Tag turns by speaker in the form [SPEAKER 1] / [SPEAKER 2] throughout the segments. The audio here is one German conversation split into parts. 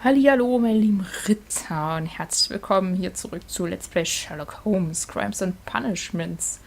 [SPEAKER 1] Hallihallo, meine lieben Ritter und herzlich willkommen hier zurück zu Let's Play Sherlock Holmes, Crimes and Punishments.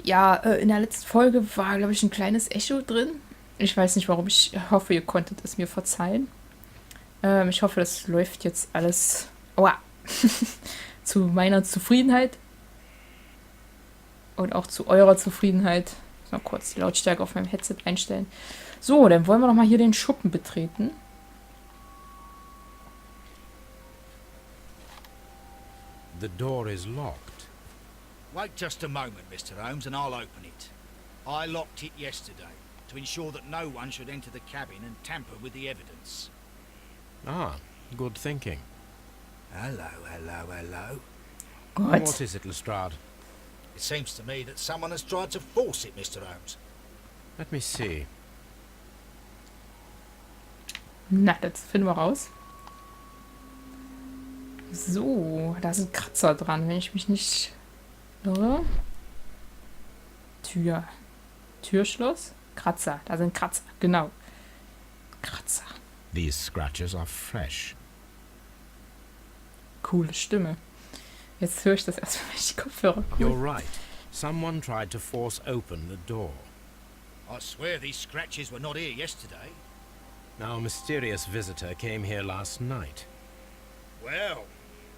[SPEAKER 1] Ja, in der letzten Folge war, glaube ich, ein kleines Echo drin. Ich weiß nicht warum, ich hoffe, ihr konntet es mir verzeihen. Ich hoffe, das läuft jetzt alles aua, zu meiner Zufriedenheit und auch zu eurer Zufriedenheit. Ich muss mal kurz die Lautstärke auf meinem Headset einstellen. So, dann wollen wir doch mal hier den Schuppen betreten.
[SPEAKER 2] The door is locked.
[SPEAKER 3] Wait just a moment, Mr. Holmes, and I'll open it. I locked it yesterday to ensure that no one should enter the cabin and tamper with the evidence.
[SPEAKER 2] Ah, good thinking.
[SPEAKER 3] Hello, hello, hello.
[SPEAKER 1] Gott.
[SPEAKER 2] What is it, Lestrade?
[SPEAKER 3] It seems to me that someone has tried to force it, Mr. Holmes.
[SPEAKER 2] Let me see.
[SPEAKER 1] Na, das finden wir raus. So, da sind Kratzer dran, wenn ich mich nicht irre. Türschloss? Kratzer, da sind Kratzer, genau. Kratzer.
[SPEAKER 2] These scratches are fresh.
[SPEAKER 1] Coole Stimme. Jetzt höre ich das erstmal, wenn ich die Kopfhörer cool.
[SPEAKER 2] You're right. Someone tried to force open the door.
[SPEAKER 3] I swear these scratches were not here yesterday.
[SPEAKER 2] Our mysterious visitor came here last night.
[SPEAKER 3] Well,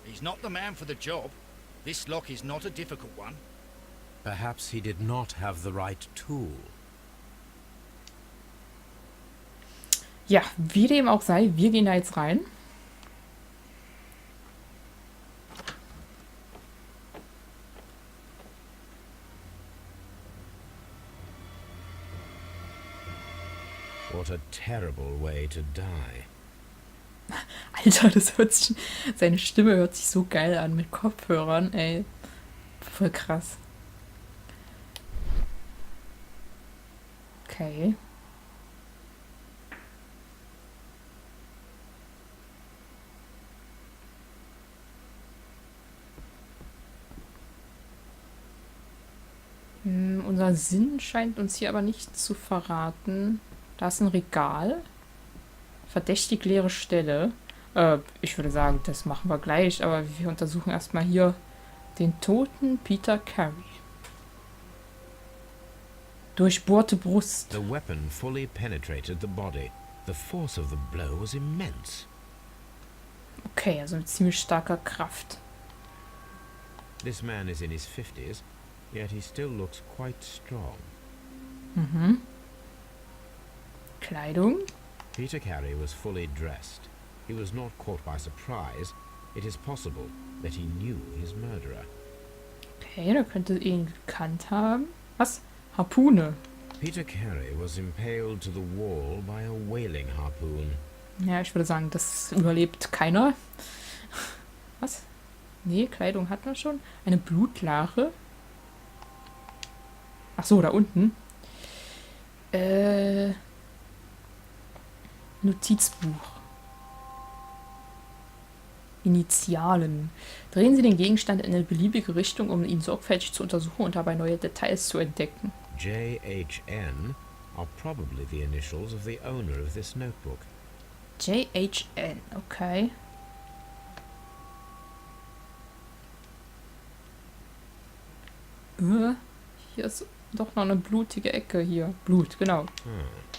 [SPEAKER 3] he's not the man for the job. This lock is not a difficult one.
[SPEAKER 2] Perhaps he did not have the right tool.
[SPEAKER 1] Ja, wie dem auch sei, wir gehen da jetzt rein.
[SPEAKER 2] What a terrible way to die.
[SPEAKER 1] Alter, das hört sich, seine Stimme hört sich so geil an mit Kopfhörern, ey. Voll krass. Okay. Unser Sinn scheint uns hier aber nicht zu verraten. Da ist ein Regal. Verdächtig leere Stelle. Ich würde sagen, das machen wir gleich, aber wir untersuchen erstmal hier den toten Peter Carey. Durchbohrte Brust.
[SPEAKER 2] The weapon fully penetrated the body. The force of the blow was immense.
[SPEAKER 1] Okay, also mit ziemlich starker Kraft.
[SPEAKER 2] This man is in his 50s, yet he still looks quite strong.
[SPEAKER 1] Mhm. Kleidung.
[SPEAKER 2] Peter Carey was fully dressed. He was not caught by surprise. It is possible that he knew his murderer.
[SPEAKER 1] Okay, da könnte ihn gekannt haben. Was? Harpune.
[SPEAKER 2] Peter Carey was impaled to the wall by a whaling harpoon.
[SPEAKER 1] Ja, ich würde sagen, das überlebt keiner. Was? Nee, Kleidung hat man schon. Eine Blutlache. Ach so, da unten. Notizbuch. Initialen. Drehen Sie den Gegenstand in eine beliebige Richtung, um ihn sorgfältig zu untersuchen und dabei neue Details zu entdecken.
[SPEAKER 2] JHN are probably the initials of the owner of this notebook.
[SPEAKER 1] JHN, okay. Hier ist doch noch eine blutige Ecke hier. Blut, genau.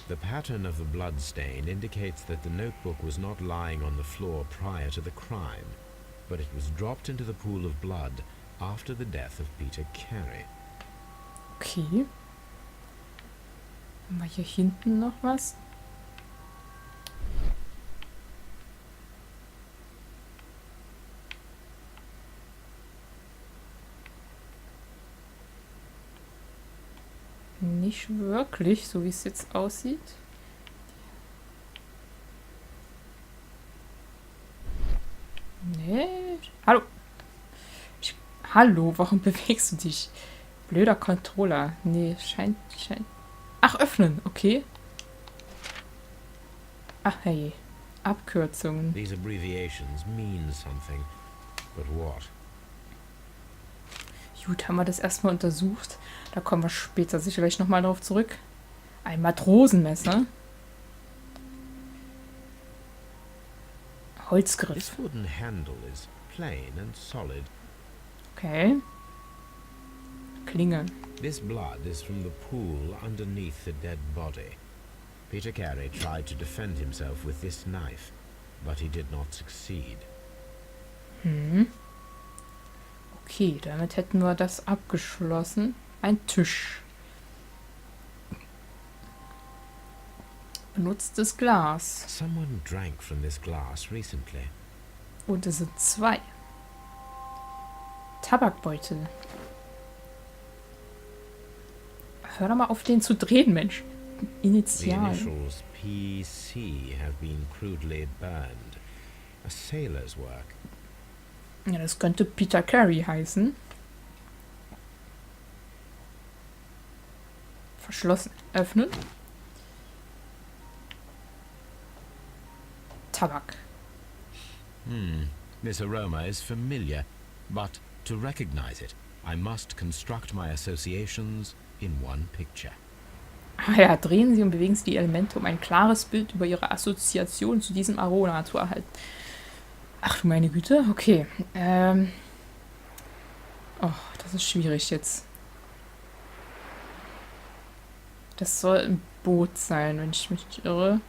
[SPEAKER 2] The pattern of the blood stain indicates that the notebook was not lying on the floor prior to the crime, but it was dropped into the pool of blood after the death of Peter Carey.
[SPEAKER 1] Okay. Haben wir hier hinten noch was? Nicht wirklich, so wie es jetzt aussieht. Nee. Hallo. Hallo, warum bewegst du dich? Blöder Controller. Nee, scheint. Ach, öffnen, okay. Ach, hey. Abkürzungen.
[SPEAKER 2] These abbreviations mean something, but what?
[SPEAKER 1] Gut, haben wir das erstmal untersucht. Da kommen wir später sicherlich nochmal drauf zurück. Ein Matrosenmesser. Holzgriff.
[SPEAKER 2] This wooden handle is plain and solid.
[SPEAKER 1] Okay. Klinge.
[SPEAKER 2] This blood is from the pool underneath the dead body. Peter Carey tried to defend himself with this knife, but he did not succeed.
[SPEAKER 1] Okay, damit hätten wir das abgeschlossen. Ein Tisch. Benutztes Glas.
[SPEAKER 2] Someone drank from this glass recently.
[SPEAKER 1] Und es sind 2. Tabakbeutel. Hör doch mal auf, den zu drehen, Mensch.
[SPEAKER 2] The
[SPEAKER 1] Initialen.
[SPEAKER 2] initials PC have been crudely burned. A sailor's work.
[SPEAKER 1] Ja, das könnte Peter Carey heißen. Verschlossen. Öffnen. Tabak.
[SPEAKER 2] This aroma is familiar, but to recognize it, I must construct my associations in one picture.
[SPEAKER 1] Ah ja, drehen Sie und bewegen Sie die Elemente, um ein klares Bild über Ihre Assoziation zu diesem Aroma zu erhalten. Ach du meine Güte, okay. Oh, das ist schwierig jetzt. Das soll ein Boot sein, wenn ich mich nicht irre.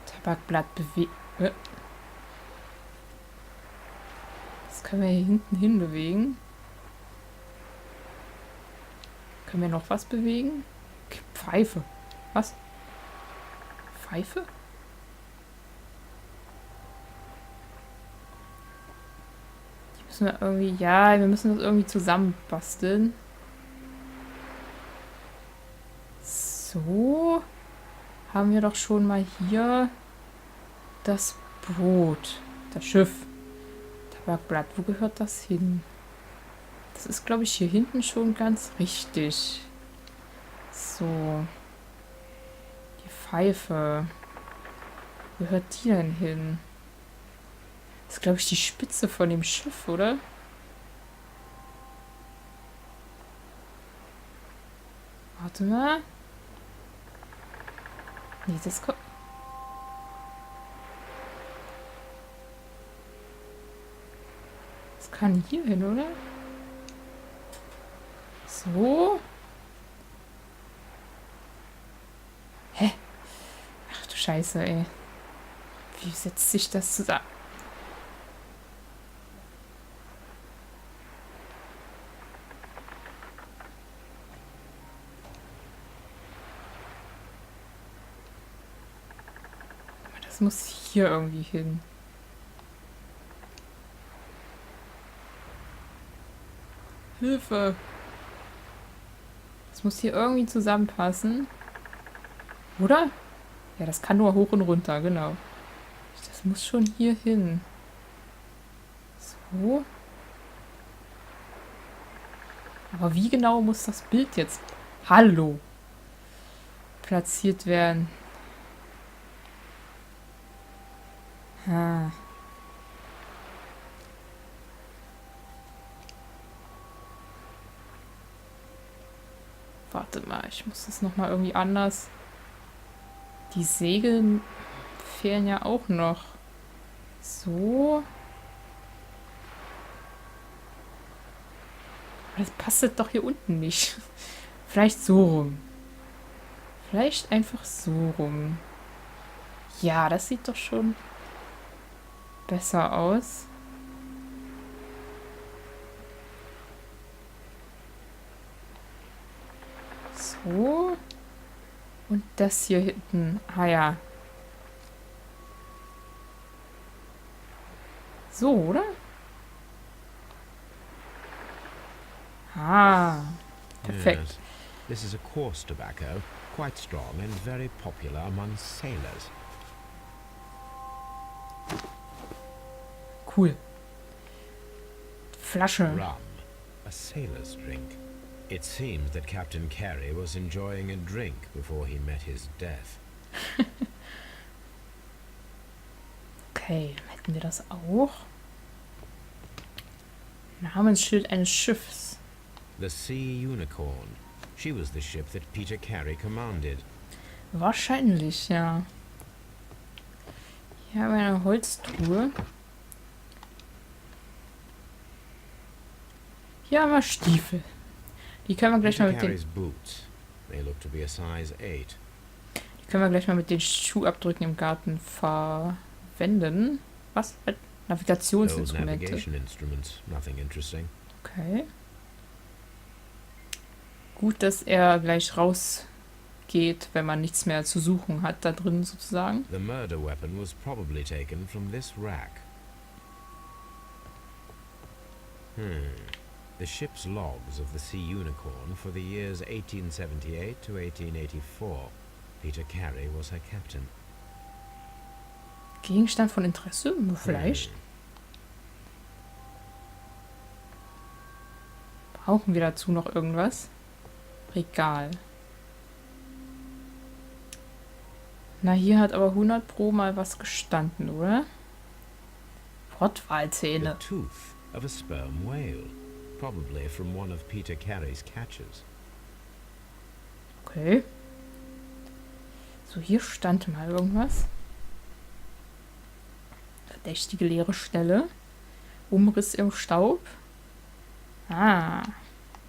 [SPEAKER 1] Tabakblatt bewegen. Das können wir hier hinten hin bewegen. Können wir noch was bewegen? Okay, Pfeife. Was? Pfeife? Die müssen wir irgendwie... Ja, wir müssen das irgendwie zusammenbasteln. So. Haben wir doch schon mal hier das Boot. Das Schiff. Tabakblatt. Wo gehört das hin? Das ist, glaube ich, hier hinten schon ganz richtig. So. Die Pfeife. Wo gehört die denn hin? Das ist, glaube ich, die Spitze von dem Schiff, oder? Warte mal. Nee, das kommt... Das kann hier hin, oder? So. Hä? Ach du Scheiße, ey. Wie setzt sich das zusammen? Das muss hier irgendwie hin. Hilfe! Das muss hier irgendwie zusammenpassen. Oder? Ja, das kann nur hoch und runter, genau. Das muss schon hier hin. So. Aber wie genau muss das Bild jetzt... Hallo! Platziert werden? Ah. Warte mal, ich muss das nochmal irgendwie anders. Die Segel fehlen ja auch noch. So. Das passt doch hier unten nicht. Vielleicht so rum. Vielleicht einfach so rum. Ja, das sieht doch schon besser aus. So. Und das hier hinten. Ah ja. So, oder? Ah. Perfekt.
[SPEAKER 2] Yes. This is a coarse tobacco, quite strong and very popular among sailors.
[SPEAKER 1] Cool. Flasche.
[SPEAKER 2] Rum, a sailor's drink. It seems that Captain Carey was enjoying a drink before he met his death.
[SPEAKER 1] Okay, dann hätten wir das auch. Namensschild eines Schiffs.
[SPEAKER 2] The Sea Unicorn. She was the ship that Peter Carey commanded.
[SPEAKER 1] Wahrscheinlich, ja. Hier haben wir eine Holztruhe. Hier haben wir Stiefel. Die können wir gleich mal
[SPEAKER 2] Peter
[SPEAKER 1] mit den...
[SPEAKER 2] Carey's boots. They look to be a size 8.
[SPEAKER 1] Die können wir gleich mal mit den Schuhabdrücken im Garten verwenden. Was?
[SPEAKER 2] Old
[SPEAKER 1] Navigationsinstrumente.
[SPEAKER 2] navigation instruments. Nothing interesting.
[SPEAKER 1] Okay. Gut, dass er gleich rausgeht, wenn man nichts mehr zu suchen hat, da drin sozusagen.
[SPEAKER 2] The murder weapon was probably taken from this rack. The ship's logs of the Sea Unicorn for the years 1878 to 1884. Peter Carey was her captain.
[SPEAKER 1] Gegenstand von Interesse? Vielleicht. Brauchen wir dazu noch irgendwas? Regal. Na, hier hat aber 100 Pro mal was gestanden, oder?
[SPEAKER 2] The
[SPEAKER 1] Pottwalzähne.
[SPEAKER 2] tooth of a sperm whale. Probably from one of Peter Carey's catches.
[SPEAKER 1] Okay. So, hier stand mal irgendwas. Verdächtige leere Stelle. Umriss im Staub. Ah.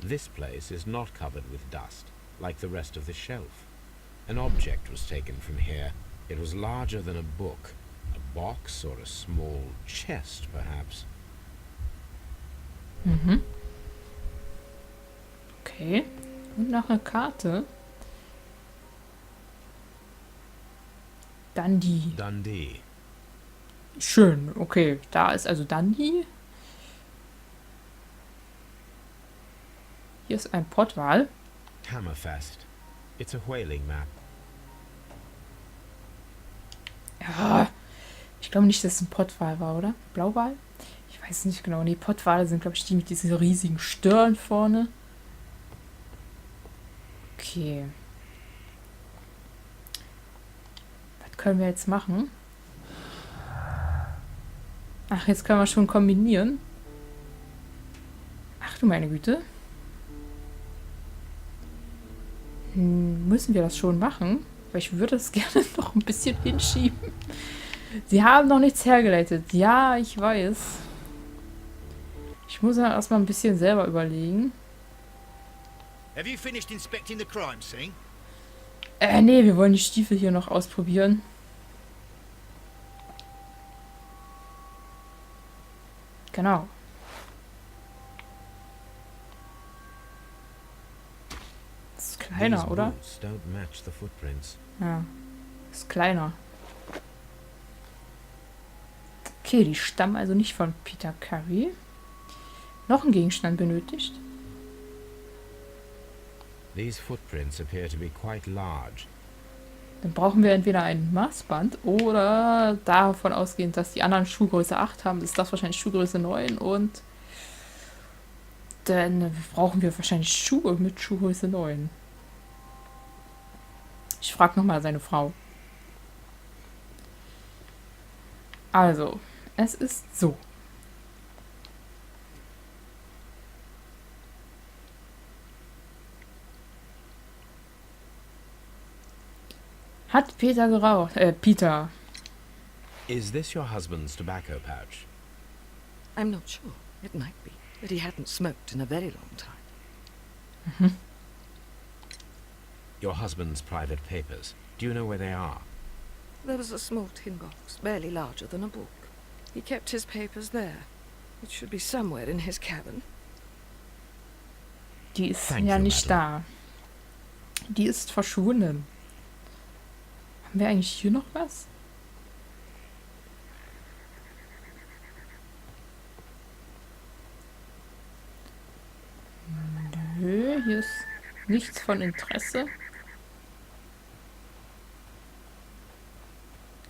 [SPEAKER 2] This place is not covered with dust, like the rest of the shelf. An object was taken from here. It was larger than a book. A box or a small chest, perhaps.
[SPEAKER 1] Mhm. Okay. Und noch eine Karte. Dundee.
[SPEAKER 2] Dundee.
[SPEAKER 1] Schön. Okay. Da ist also Dundee. Hier ist ein Pottwal.
[SPEAKER 2] Hammerfest. It's a whaling map.
[SPEAKER 1] Ja. Ich glaube nicht, dass es ein Pottwal war, oder? Blauwal? Ich weiß nicht genau. Nee, Pottwale sind, glaube ich, die mit diesen riesigen Stirn vorne. Okay. Was können wir jetzt machen? Ach, jetzt können wir schon kombinieren. Ach du meine Güte. Müssen wir das schon machen? Weil ich würde es gerne noch ein bisschen hinschieben. Sie haben noch nichts hergeleitet. Ja, ich weiß. Ich muss ja erstmal ein bisschen selber überlegen.
[SPEAKER 3] Have you finished inspecting the crime scene?
[SPEAKER 1] Nee, wir wollen die Stiefel hier noch ausprobieren. Genau. Das ist kleiner,
[SPEAKER 2] These
[SPEAKER 1] oder?
[SPEAKER 2] boots don't match the footprints.
[SPEAKER 1] Ja. Ist kleiner. Okay, die stammen also nicht von Peter Carey. Noch ein Gegenstand benötigt.
[SPEAKER 2] These footprints appear to be quite large.
[SPEAKER 1] Dann brauchen wir entweder ein Maßband oder davon ausgehend, dass die anderen Schuhgröße 8 haben, ist das wahrscheinlich Schuhgröße 9 und dann brauchen wir wahrscheinlich Schuhe mit Schuhgröße 9. Ich frage nochmal seine Frau. Also, es ist so. Hat Peter geraucht? Peter.
[SPEAKER 2] Is this your husband's tobacco pouch?
[SPEAKER 4] I'm not sure. It might be. But he hadn't smoked in a very long time.
[SPEAKER 2] Your husband's private papers. Do you know where they are?
[SPEAKER 4] There was a small tin box, barely larger than a book. He kept his papers there. It should be somewhere in his cabin.
[SPEAKER 1] Die ist
[SPEAKER 2] Thank
[SPEAKER 1] ja
[SPEAKER 2] you,
[SPEAKER 1] nicht da. Die ist verschwunden. Haben wir eigentlich hier noch was? Nö, hier ist nichts von Interesse.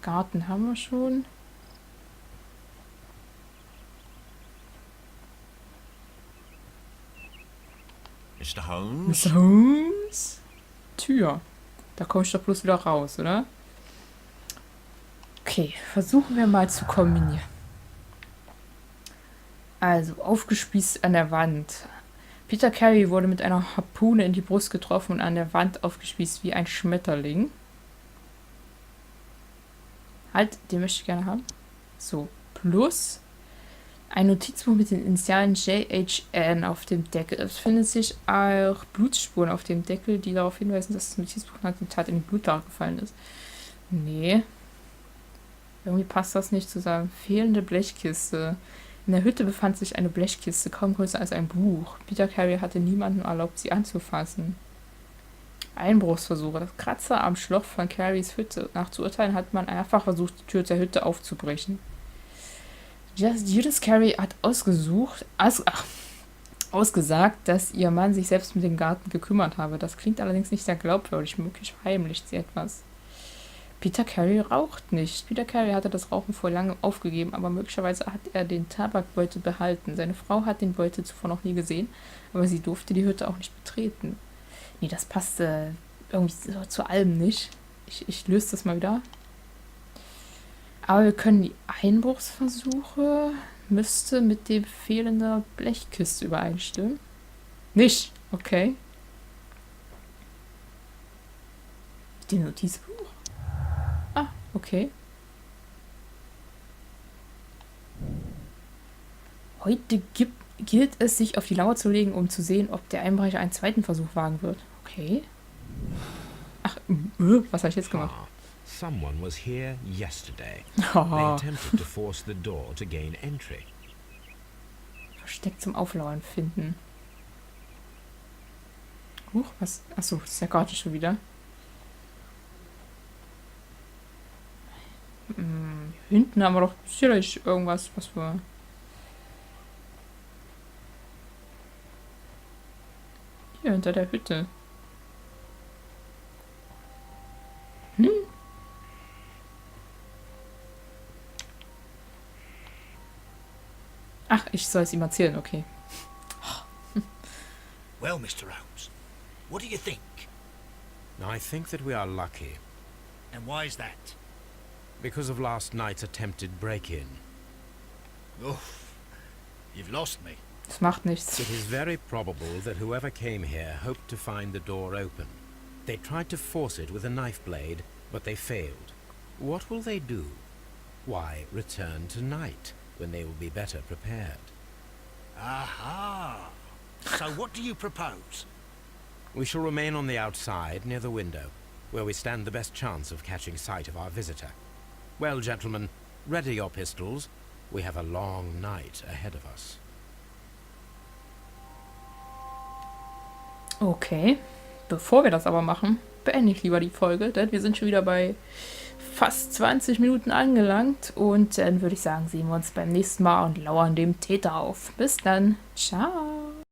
[SPEAKER 1] Garten haben wir schon.
[SPEAKER 5] Mr. Holmes?
[SPEAKER 1] Mr. Holmes? Tür. Da komme ich doch bloß wieder raus, oder? Okay, versuchen wir mal zu kombinieren. Also, aufgespießt an der Wand. Peter Carey wurde mit einer Harpune in die Brust getroffen und an der Wand aufgespießt wie ein Schmetterling. Halt, den möchte ich gerne haben. So, plus ein Notizbuch mit den Initialen JHN auf dem Deckel. Es finden sich auch Blutspuren auf dem Deckel, die darauf hinweisen, dass das Notizbuch nach dem Tat in die Blutlache gefallen ist. Nee. Irgendwie passt das nicht zusammen. Fehlende Blechkiste. In der Hütte befand sich eine Blechkiste, kaum größer als ein Buch. Peter Carey hatte niemandem erlaubt, sie anzufassen. Einbruchsversuche. Das Kratzer am Schloss von Careys Hütte. Nach zu urteilen hat man einfach versucht, die Tür der Hütte aufzubrechen. Judith Carey hat ausgesagt, dass ihr Mann sich selbst mit dem Garten gekümmert habe. Das klingt allerdings nicht sehr glaubwürdig. Möglich verheimlicht sie etwas. Peter Carey raucht nicht. Peter Carey hatte das Rauchen vor langem aufgegeben, aber möglicherweise hat er den Tabakbeutel behalten. Seine Frau hat den Beutel zuvor noch nie gesehen, aber sie durfte die Hütte auch nicht betreten. Nee, das passte irgendwie so zu allem nicht. Ich löse das mal wieder. Aber wir können die Einbruchsversuche müsste mit dem fehlenden Blechkiste übereinstimmen. Nicht? Okay. Die Notizbuch? Ah, okay. Heute gilt es, sich auf die Lauer zu legen, um zu sehen, ob der Einbrecher einen zweiten Versuch wagen wird. Okay. Ach, was habe ich jetzt gemacht?
[SPEAKER 2] Someone was here yesterday.
[SPEAKER 1] Oh.
[SPEAKER 2] They attempted to force the door to gain entry.
[SPEAKER 1] Versteckt zum Auflauern finden. Huch, was? Achso, das ist ja gerade schon wieder. Hinten haben wir doch sicherlich irgendwas, was wir... Hier, hinter der Hütte. Ach, ich soll es ihm erzählen, okay.
[SPEAKER 3] Well, Mr. Holmes, what do you think?
[SPEAKER 2] I think that we are lucky,
[SPEAKER 3] And why is that?
[SPEAKER 2] because of last night's attempted break-in.
[SPEAKER 3] Oof, you've lost me.
[SPEAKER 1] Das macht nichts.
[SPEAKER 2] It is very probable that whoever came here hoped to find the door open. They tried to force it with a knife blade, but they failed. What will they do? Why, return tonight, when they will be better prepared.
[SPEAKER 3] Aha. So what do you propose?
[SPEAKER 2] We shall remain on the outside, near the window, where we stand the best chance of catching sight of our visitor. Well, gentlemen, ready your pistols. We have a long night ahead of us.
[SPEAKER 1] Okay. Bevor wir das aber machen, beende ich lieber die Folge, denn wir sind schon wieder bei fast 20 Minuten angelangt und dann würde ich sagen, sehen wir uns beim nächsten Mal und lauern dem Täter auf. Bis dann. Ciao.